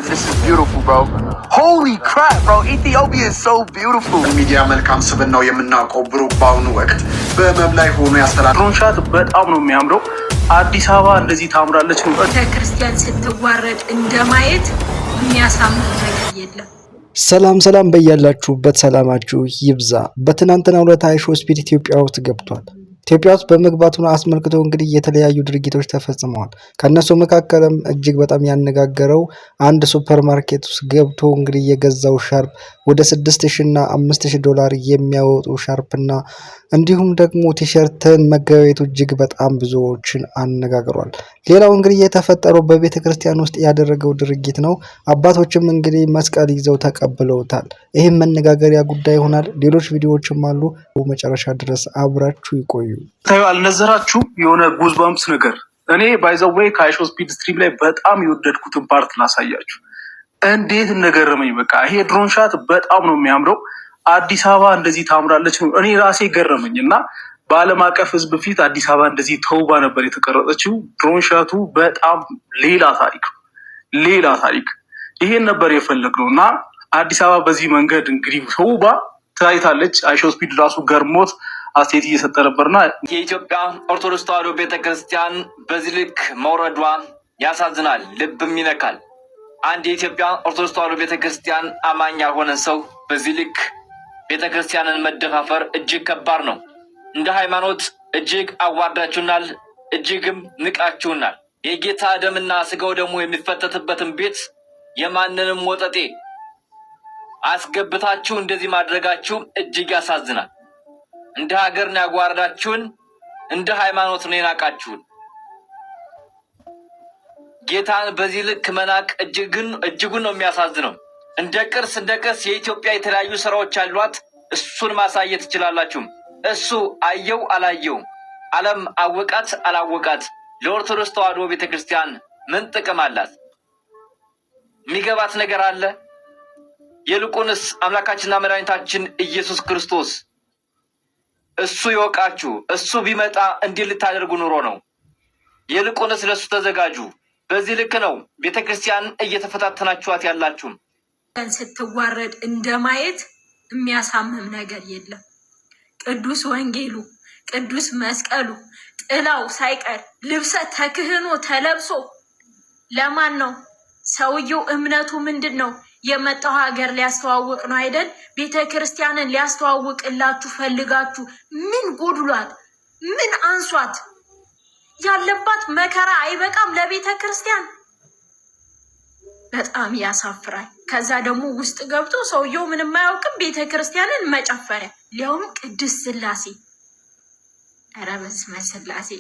This is beautiful, bro. Holy crap, bro. Ethiopia is so beautiful. ሚዲያ መልካም ስብናው የምናውቀው ብሩክ በአሁኑ ወቅት በመብ ላይ ሆኖ ያስተላልፋል። ድሮን ሻት በጣም ነው የሚያምረው። አዲስ አበባ እንደዚህ ታምራለች ነው። ቤተክርስቲያን ስትዋረድ እንደማየት የሚያሳምን ነገር የለም። ሰላም በያላችሁበት ሰላማችሁ ይብዛ። በትናንትናው ዕለት አይሾ ስፒድ ኢትዮጵያ ውስጥ ገብቷል። ኢትዮጵያ ውስጥ በመግባቱን አስመልክቶ እንግዲህ የተለያዩ ድርጊቶች ተፈጽመዋል። ከነሱ መካከልም እጅግ በጣም ያነጋገረው አንድ ሱፐር ማርኬት ውስጥ ገብቶ እንግዲህ የገዛው ሻርፕ ወደ 6000 እና 5000 ዶላር የሚያወጡ ሻርፕና እንዲሁም ደግሞ ቲሸርትን መገበያየቱ እጅግ በጣም ብዙዎችን አነጋግሯል። ሌላው እንግዲህ የተፈጠረው በቤተ ክርስቲያን ውስጥ ያደረገው ድርጊት ነው። አባቶችም እንግዲህ መስቀል ይዘው ተቀብለውታል። ይህም መነጋገሪያ ጉዳይ ይሆናል። ሌሎች ቪዲዮዎችም አሉ። መጨረሻ ድረስ አብራችሁ ይቆዩ። ታዩ አልነዘራችሁ የሆነ ጉዝባምስ ነገር። እኔ ባይዘዌይ ከአይሾ ስፒድ ስትሪም ላይ በጣም የወደድኩትን ፓርት ላሳያችሁ። እንዴት እንደገረመኝ በቃ ይሄ ድሮን ሻት በጣም ነው የሚያምረው። አዲስ አበባ እንደዚህ ታምራለች ነው እኔ ራሴ ገረመኝ። እና በዓለም አቀፍ ሕዝብ ፊት አዲስ አበባ እንደዚህ ተውባ ነበር የተቀረጸችው። ድሮን ሻቱ በጣም ሌላ ታሪክ ይሄን ነበር የፈለግነው። እና አዲስ አበባ በዚህ መንገድ እንግዲህ ተውባ ታይታለች። አይሾ ስፒድ ራሱ ገርሞት አስተያየት እየሰጠ ነበርና የኢትዮጵያ ኦርቶዶክስ ተዋሕዶ ቤተክርስቲያን በዚህ ልክ መውረዷ ያሳዝናል፣ ልብም ይነካል። አንድ የኢትዮጵያ ኦርቶዶክስ ተዋሕዶ ቤተክርስቲያን አማኝ ያልሆነ ሰው በዚህ ልክ ቤተክርስቲያንን መደፋፈር እጅግ ከባድ ነው። እንደ ሃይማኖት እጅግ አዋርዳችሁናል፣ እጅግም ንቃችሁናል። የጌታ ደምና ስጋው ደግሞ የሚፈተትበትን ቤት የማንንም ወጠጤ አስገብታችሁ እንደዚህ ማድረጋችሁ እጅግ ያሳዝናል። እንደ ሀገር ነው ያጓረዳችሁን፣ እንደ ሃይማኖት ነው የናቃችሁን። ጌታን በዚህ ልክ መናቅ እጅጉን ነው የሚያሳዝነው። እንደ ቅርስ የኢትዮጵያ የተለያዩ ስራዎች አሏት። እሱን ማሳየት ትችላላችሁ። እሱ አየው አላየው፣ ዓለም አወቃት አላወቃት፣ ለኦርቶዶክስ ተዋሕዶ ቤተክርስቲያን ምን ጥቅም አላት? የሚገባት ነገር አለ? ይልቁንስ አምላካችንና መድኃኒታችን ኢየሱስ ክርስቶስ እሱ ይወቃችሁ። እሱ ቢመጣ እንዲህ ልታደርጉ ኑሮ ነው። ይልቁንስ ለእሱ ተዘጋጁ። በዚህ ልክ ነው ቤተክርስቲያን እየተፈታተናችኋት ያላችሁ። ስትዋረድ እንደማየት የሚያሳምም ነገር የለም። ቅዱስ ወንጌሉ፣ ቅዱስ መስቀሉ፣ ጥላው ሳይቀር ልብሰ ተክህኖ ተለብሶ ለማን ነው? ሰውየው እምነቱ ምንድን ነው? የመጣው ሀገር ሊያስተዋውቅ ነው አይደል? ቤተ ክርስቲያንን ሊያስተዋውቅላችሁ ፈልጋችሁ ምን ጎድሏት? ምን አንሷት? ያለባት መከራ አይበቃም ለቤተ ክርስቲያን? በጣም ያሳፍራል። ከዛ ደግሞ ውስጥ ገብቶ ሰውየው ምንም አያውቅም፣ ቤተ ክርስቲያንን መጨፈሪያ፣ ሊያውም ቅድስት ሥላሴ። ኧረ በስመ ሥላሴ!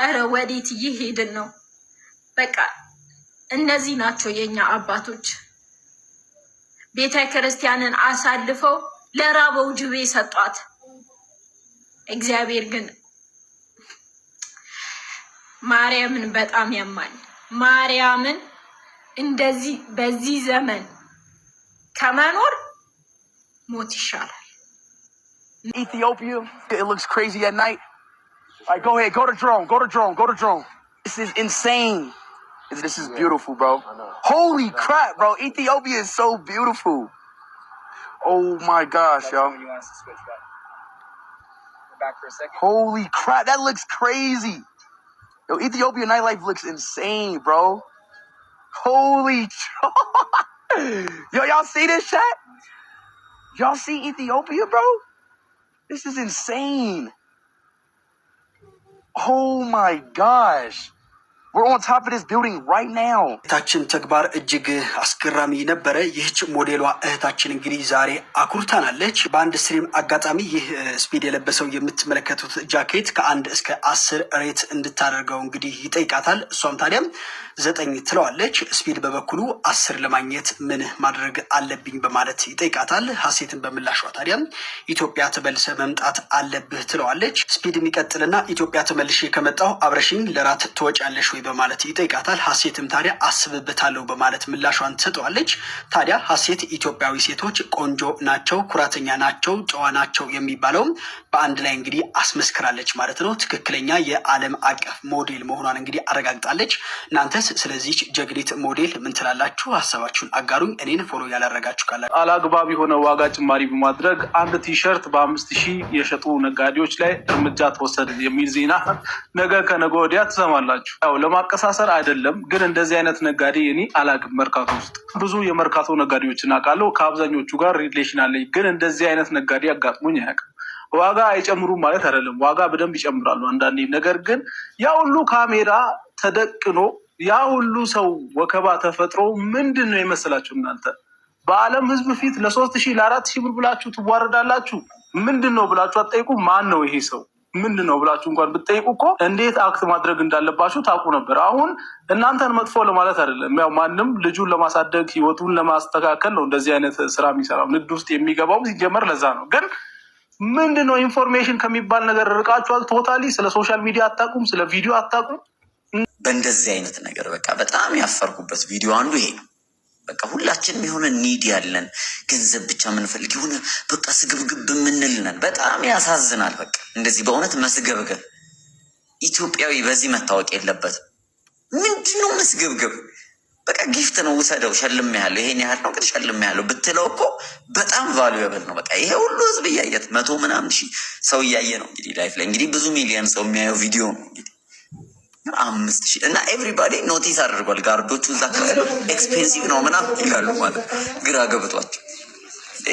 ኧረ ወዴት እየሄድን ነው? በቃ እነዚህ ናቸው የኛ አባቶች። ቤተ ክርስቲያንን አሳልፈው ለራበው ጅብ ሰጧት። እግዚአብሔር ግን ማርያምን በጣም ያማል። ማርያምን እንደዚህ በዚህ ዘመን ከመኖር ሞት ይሻላል። Ethiopia, it looks crazy at night. All right, go ahead, go to drone. This is insane. This is beautiful, bro. Holy crap, bro. Ethiopia is so beautiful. Oh my gosh, yo. You want us to switch back? Go back for a second. Holy crap, that looks crazy. Yo, Ethiopia nightlife looks insane, bro. Holy Yo, y'all see this chat? Y'all see Ethiopia, bro? This is insane. Oh my gosh. We're on top of this building right now. ታችን ተግባር እጅግ አስገራሚ ነበረ። ይህች ሞዴሏ እህታችን እንግዲህ ዛሬ አኩርታናለች። በአንድ ስትሪም አጋጣሚ ይህ ስፒድ የለበሰው የምትመለከቱት ጃኬት ከ1 እስከ 10 ሬት እንድታደርገው እንግዲህ ይጠይቃታል። እሷም ታዲያም 9 ትለዋለች። ስፒድ በበኩሉ 10 ለማግኘት ምን ማድረግ አለብኝ በማለት ይጠይቃታል። ሀሴትን በምላሿ ታዲያም ኢትዮጵያ ተመልሰ መምጣት አለብህ ትለዋለች። ስፒድ የሚቀጥልና ኢትዮጵያ ተመልሼ ከመጣሁ አብረሽኝ ለራት ትወጫለሽ ወይ በማለት ይጠይቃታል። ሀሴትም ታዲያ አስብበታለሁ በማለት ምላሿን ትሰጠዋለች። ታዲያ ሀሴት ኢትዮጵያዊ ሴቶች ቆንጆ ናቸው፣ ኩራተኛ ናቸው፣ ጨዋ ናቸው የሚባለውም በአንድ ላይ እንግዲህ አስመስክራለች ማለት ነው። ትክክለኛ የዓለም አቀፍ ሞዴል መሆኗን እንግዲህ አረጋግጣለች። እናንተስ ስለዚች ጀግኒት ሞዴል ምን ትላላችሁ? ሀሳባችሁን አጋሩኝ። እኔን ፎሎ ያላረጋችሁ ካላችሁ አላግባብ የሆነ ዋጋ ጭማሪ በማድረግ አንድ ቲሸርት በ5,000 የሸጡ ነጋዴዎች ላይ እርምጃ ተወሰደ የሚል ዜና ነገ ከነገ ወዲያ ትሰማላችሁ። ያው ለማቀሳሰር አይደለም፣ ግን እንደዚህ አይነት ነጋዴ እኔ አላቅም። መርካቶ ውስጥ ብዙ የመርካቶ ነጋዴዎችን አውቃለሁ። ከአብዛኞቹ ጋር ሪሌሽን አለኝ፣ ግን እንደዚህ አይነት ነጋዴ አጋጥሞኝ አያውቅም። ዋጋ አይጨምሩም ማለት አይደለም፣ ዋጋ በደንብ ይጨምራሉ አንዳንዴ። ነገር ግን ያ ሁሉ ካሜራ ተደቅኖ ያ ሁሉ ሰው ወከባ ተፈጥሮ ምንድን ነው የመሰላችሁ እናንተ? በዓለም ሕዝብ ፊት ለ3,000 ለ4,000 ብር ብላችሁ ትዋረዳላችሁ። ምንድን ነው ብላችሁ አትጠይቁ። ማን ነው ይሄ ሰው ምንድን ነው ብላችሁ እንኳን ብትጠይቁ እኮ እንዴት አክት ማድረግ እንዳለባችሁ ታውቁ ነበር። አሁን እናንተን መጥፎ ለማለት አይደለም። ያው ማንም ልጁን ለማሳደግ ህይወቱን ለማስተካከል ነው እንደዚህ አይነት ስራ የሚሰራው። ንግድ ውስጥ የሚገባውም ሲጀመር ለዛ ነው። ግን ምንድን ነው ኢንፎርሜሽን ከሚባል ነገር ርቃችኋል። ቶታሊ ስለ ሶሻል ሚዲያ አታውቁም፣ ስለ ቪዲዮ አታውቁም። በእንደዚህ አይነት ነገር በቃ በጣም ያፈርኩበት ቪዲዮ አንዱ ይሄ ነው። በቃ ሁላችንም የሆነ ኒድ ያለን ገንዘብ ብቻ የምንፈልግ የሆነ በቃ ስግብግብ የምንልነን በጣም ያሳዝናል። በቃ እንደዚህ በእውነት መስገብገብ ኢትዮጵያዊ በዚህ መታወቅ የለበትም። ምንድን ነው መስገብገብ? በቃ ጊፍት ነው ውሰደው፣ ሸልም ያለው ይሄን ያህል ነው ግን ሸልም ያለው ብትለው እኮ በጣም ቫሉዌብል ነው። በቃ ይሄ ሁሉ ህዝብ እያየት 100 ምናምን ሺህ ሰው እያየ ነው እንግዲህ ላይፍ ላይ እንግዲህ ብዙ ሚሊዮን ሰው የሚያየው ቪዲዮ ነው እንግዲህ 5,000 እና ኤቭሪባዲ ኖቲስ አድርጓል። ጋርዶቹ እዛ ኤክስፔንሲቭ ነው ምናምን ይላሉ ማለት ግራ ገብቷቸው።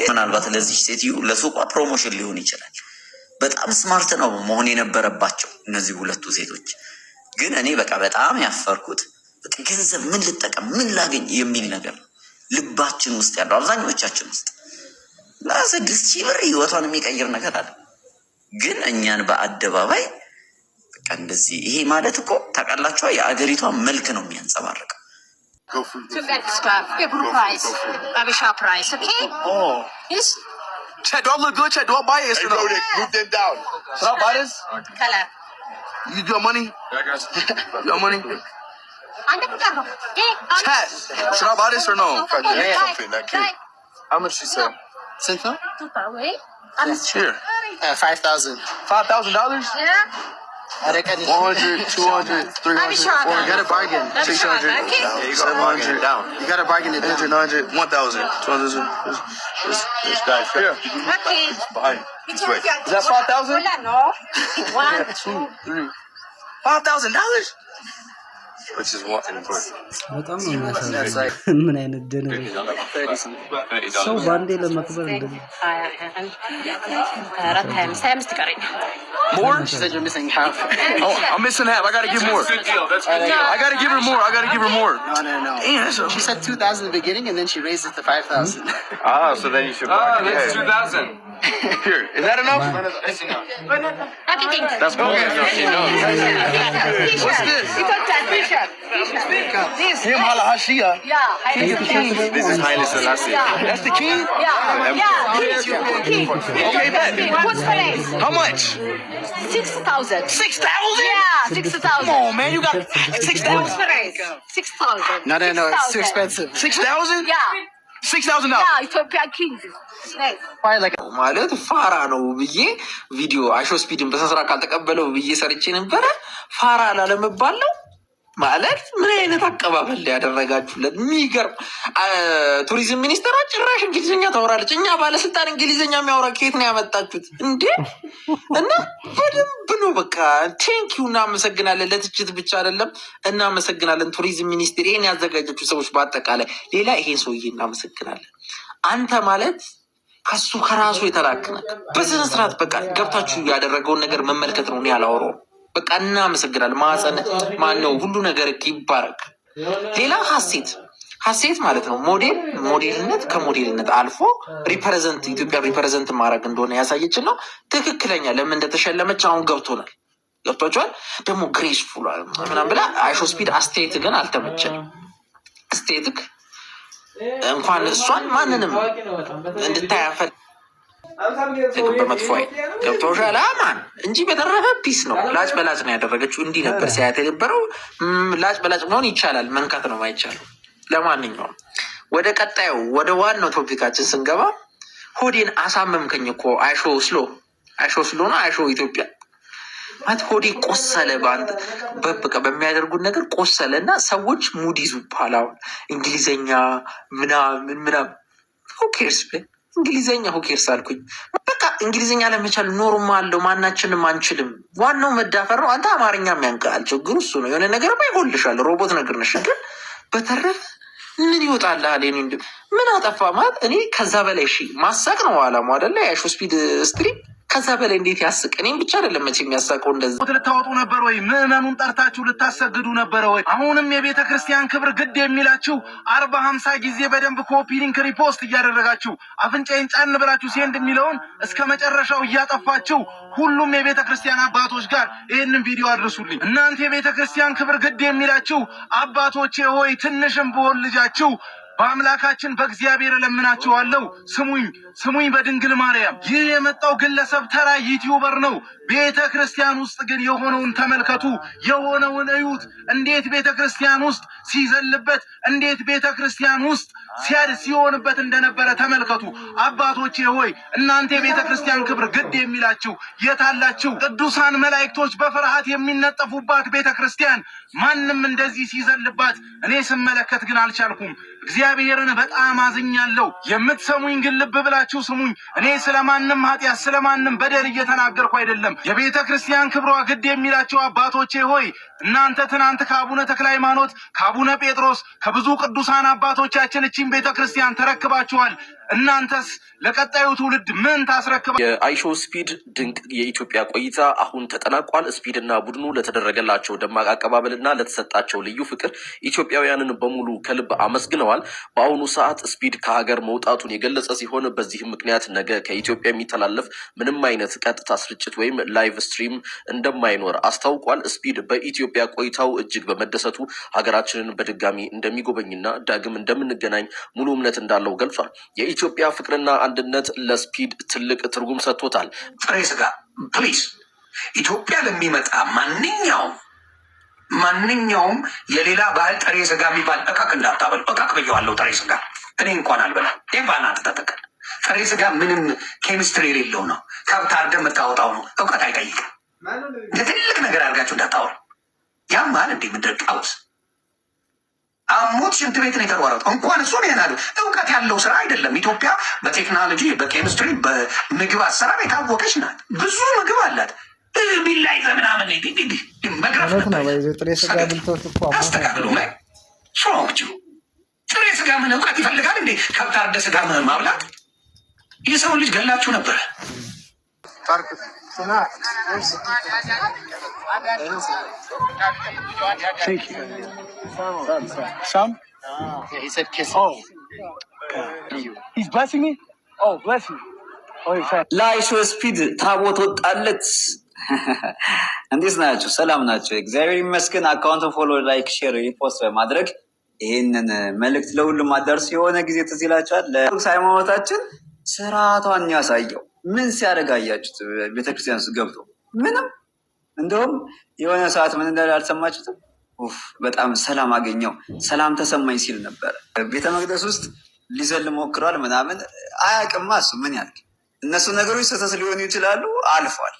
ምናልባት ለዚህ ሴትዮ ለሱቋ ፕሮሞሽን ሊሆን ይችላል። በጣም ስማርት ነው መሆን የነበረባቸው እነዚህ ሁለቱ ሴቶች። ግን እኔ በቃ በጣም ያፈርኩት በቃ ገንዘብ ምን ልጠቀም ምን ላገኝ የሚል ነገር ልባችን ውስጥ ያለው አብዛኞቻችን ውስጥ ለ6,000 ብር ህይወቷን የሚቀይር ነገር አለ። ግን እኛን በአደባባይ በቃ እንደዚህ ይሄ ማለት እኮ ታውቃላችኋ የአገሪቷ መልክ ነው የሚያንጸባርቀው። Chat, do I look good? Chat, do I buy it? No, move them down. Should I buy this? Color. You got money? You got money? Chat, should I buy this or no? How much she said? Simple? Here. 5,000. $5,000? Yeah. 100, 200, 300, 400. Get a bargain. 600, 700, down. You got a bargain. 800, 900, 1,000, 200. This guy's here. Okay. Behind. This way. Is that 5,000? No. 1, 2, 3. $5,000? Which is what? በጣም ነው የሚያሳዝነው። ምን አይነት ደነው ሰው ባንዴ ለመክበር እንደዚህ More? She said you're missing half. Oh, I'm missing half. I gotta give more. I gotta give her more. I gotta give her more. No. Damn, She said 2,000 in the beginning, and then she raised it to 5,000. so then you should buy it. That's 2,000. Here, is that enough? That's okay. What's this? Him Hala Hashia. This is Haile Selassie. That's the king? Okay, bet. How much? 6,000. 6,000? Yeah, 6,000. Come on, man. You got 6,000? 6,000. No, it's too expensive. 6,000? Yeah. $6,000. Yeah, Ethiopia king. ማለት ፋራ ነው ብዬ ቪዲዮ አይሾ ስፒድን በስራ ካልተቀበለው ብዬ ሰርቼ ነበረ። ፋራ ላለመባል ነው ማለት ምን አይነት አቀባበል ያደረጋችሁለት የሚገርም። ቱሪዝም ሚኒስትር ጭራሽ እንግሊዝኛ ታወራለች። እኛ ባለስልጣን እንግሊዝኛ የሚያወራ ከየት ነው ያመጣችሁት እንዴ? እና በደንብ ነው በቃ ቴንኪው፣ እናመሰግናለን። ለትችት ብቻ አይደለም እናመሰግናለን። ቱሪዝም ሚኒስቴር ይሄን ያዘጋጀችው ሰዎች በአጠቃላይ ሌላ ይሄን ሰውዬ እናመሰግናለን። አንተ ማለት ከሱ ከራሱ የተላክነ በስነ ስርዓት በቃ ገብታችሁ ያደረገውን ነገር መመልከት ነው። እኔ አላወራሁም። በቃ እናመሰግናለን። ማህፀን ማነው ሁሉ ነገር ይባረክ። ሌላ ሀሴት ማለት ነው ሞዴልነት ከሞዴልነት አልፎ ሪፕሬዘንት ኢትዮጵያ ሪፕሬዘንት ማድረግ እንደሆነ ያሳየችን ነው። ትክክለኛ ለምን እንደተሸለመች አሁን ገብቷቸዋል። ደግሞ ግሬስፉል ምናምን ብላ አይሾ ስፒድ አስተያየት ግን አልተመቸንም። አስተያየትክ እንኳን እሷን ማንንም እንድታያፈል በመጥፎ ገብቶሻል አማን እንጂ በተረፈ ፒስ ነው። ላጭ በላጭ ነው ያደረገችው። እንዲህ ነበር ሲያየት የነበረው። ላጭ በላጭ መሆን ይቻላል፣ መንካት ነው ማይቻለው። ለማንኛውም ወደ ቀጣዩ ወደ ዋናው ቶፒካችን ስንገባ ሆዴን አሳመምከኝ እኮ አይሾ ስሎ ነው አይሾ ኢትዮጵያ ማለት ሆዴ ቆሰለ። በአንድ በቃ በሚያደርጉት ነገር ቆሰለ እና ሰዎች ሙድ ይዙብሃል። አሁን እንግሊዘኛ ምናምን ሁኬርስ እንግሊዘኛ ሁኬርስ አልኩኝ። በቃ እንግሊዝኛ ለመቻል ኖርማል ነው። ማናችንም አንችልም። ዋናው መዳፈር ነው። አንተ አማርኛ የሚያንቀል ችግሩ እሱ ነው። የሆነ ነገር ይጎልሻል። ሮቦት ነገር ነሽ። ግን በተረፈ ምን ይወጣልሃል? ምን አጠፋ ማለት እኔ ከዛ በላይ ማሳቅ ነው አላማው አይደለ? የአይሾ ስፒድ ስትሪም ከዛ በላይ እንዴት ያስቅ? እኔም ብቻ አይደለም መቼ የሚያሳቀው። እንደዚህ ልታወጡ ነበር ወይ? ምዕመኑን ጠርታችሁ ልታሰግዱ ነበረ ወይ? አሁንም የቤተ ክርስቲያን ክብር ግድ የሚላችሁ 40-50 ጊዜ በደንብ ኮፒ ሊንክ ሪፖስት እያደረጋችሁ አፍንጫዬን ጫን ብላችሁ ሴንድ የሚለውን እስከ መጨረሻው እያጠፋችሁ ሁሉም የቤተ ክርስቲያን አባቶች ጋር ይህንን ቪዲዮ አድርሱልኝ። እናንተ የቤተ ክርስቲያን ክብር ግድ የሚላችሁ አባቶቼ ሆይ ትንሽም ብሆን ልጃችሁ በአምላካችን በእግዚአብሔር እለምናችኋለሁ፣ ስሙኝ በድንግል ማርያም። ይህ የመጣው ግለሰብ ተራ ዩቲዩበር ነው። ቤተ ክርስቲያን ውስጥ ግን የሆነውን ተመልከቱ፣ የሆነውን እዩት። እንዴት ቤተ ክርስቲያን ውስጥ ሲዘልበት፣ እንዴት ቤተ ክርስቲያን ውስጥ ሲሆንበት እንደነበረ ተመልከቱ። አባቶቼ ሆይ እናንተ የቤተ ክርስቲያን ክብር ግድ የሚላችሁ የታላችሁ? ቅዱሳን መላእክቶች በፍርሃት የሚነጠፉባት ቤተ ክርስቲያን ማንም እንደዚህ ሲዘልባት እኔ ስመለከት ግን አልቻልኩም። እግዚአብሔርን በጣም አዝኛለሁ። የምትሰሙኝ ግን ልብ ብላችሁ ስሙኝ። እኔ ስለማንም ኃጢአት ስለማንም በደል እየተናገርኩ አይደለም። የቤተ ክርስቲያን ክብሯ ግድ የሚላቸው አባቶቼ ሆይ እናንተ ትናንት ከአቡነ ተክለ ሃይማኖት፣ ከአቡነ ጴጥሮስ፣ ከብዙ ቅዱሳን አባቶቻችን እቺን ቤተ ክርስቲያን ተረክባችኋል። እናንተስ ለቀጣዩ ትውልድ ምን ታስረክባ? የአይሾ ስፒድ ድንቅ የኢትዮጵያ ቆይታ አሁን ተጠናቋል። ስፒድና ቡድኑ ለተደረገላቸው ደማቅ አቀባበልና ለተሰጣቸው ልዩ ፍቅር ኢትዮጵያውያንን በሙሉ ከልብ አመስግነዋል። በአሁኑ ሰዓት ስፒድ ከሀገር መውጣቱን የገለጸ ሲሆን በዚህም ምክንያት ነገ ከኢትዮጵያ የሚተላለፍ ምንም አይነት ቀጥታ ስርጭት ወይም ላይቭ ስትሪም እንደማይኖር አስታውቋል። ስፒድ በኢትዮጵያ ቆይታው እጅግ በመደሰቱ ሀገራችንን በድጋሚ እንደሚጎበኝና ዳግም እንደምንገናኝ ሙሉ እምነት እንዳለው ገልጿል። የኢትዮጵያ ፍቅርና አንድነት ለስፒድ ትልቅ ትርጉም ሰጥቶታል። ጥሬ ስጋ ፕሊዝ ኢትዮጵያ ለሚመጣ ማንኛውም የሌላ ባህል ጥሬ ስጋ የሚባል እቃቅ እንዳታበሉ። እቃቅ ብየዋለሁ። ጥሬ ስጋ እኔ እንኳን አልበላም። ባና ተጠቀል ጥሬ ስጋ ምንም ኬሚስትሪ የሌለው ነው። ከብት አርደህ የምታወጣው ነው። እውቀት አይጠይቅም። ትልቅ ነገር አድርጋችሁ እንዳታወሩ። ያም ማለት እንዴ ምድር ቃውስ አሞት ሽንት ቤት ነው የተሯሯጠው። እንኳን እሱ ነው እውቀት ያለው ስራ አይደለም። ኢትዮጵያ በቴክኖሎጂ በኬሚስትሪ በምግብ አሰራር የታወቀች ናት። ብዙ ምግብ አላት። ቢላይ ዘምናምን መግረፍ አስተካክሉ ሰዎች ጥሬ ስጋ ምን እውቀት ይፈልጋል እንዴ? ከብት አርደህ ስጋ ማብላት የሰውን ልጅ ገላችሁ ነበረ። Thank you. Some? Yeah, he said kiss. Oh. He's blessing me? Oh, bless you. Oh, he's fine. ለአይሾ ስፒድ ታቦት ወጣለት። እንዴት ናቸው? ሰላም ናቸው? እግዚአብሔር ይመስገን። አካውንቱን ፎሎ፣ ላይክ፣ ሼር፣ ሪፖስት በማድረግ ይህንን መልእክት ለሁሉም አዳርሱ። የሆነ ጊዜ ትዝ ይላችኋል ለኦርቶዶክስ ሃይማኖታችን ስርዓቷን ያሳየው ምን ሲያደርግ አያችሁት? ቤተክርስቲያን ውስጥ ገብቶ ምንም። እንደውም የሆነ ሰዓት ምን እንዳለ አልሰማችሁትም? በጣም ሰላም አገኘው፣ ሰላም ተሰማኝ ሲል ነበር። ቤተ መቅደስ ውስጥ ሊዘል ሞክሯል ምናምን። አያውቅማ እሱ ምን ያልክ። እነሱ ነገሮች ስህተት ሊሆኑ ይችላሉ፣ አልፏል።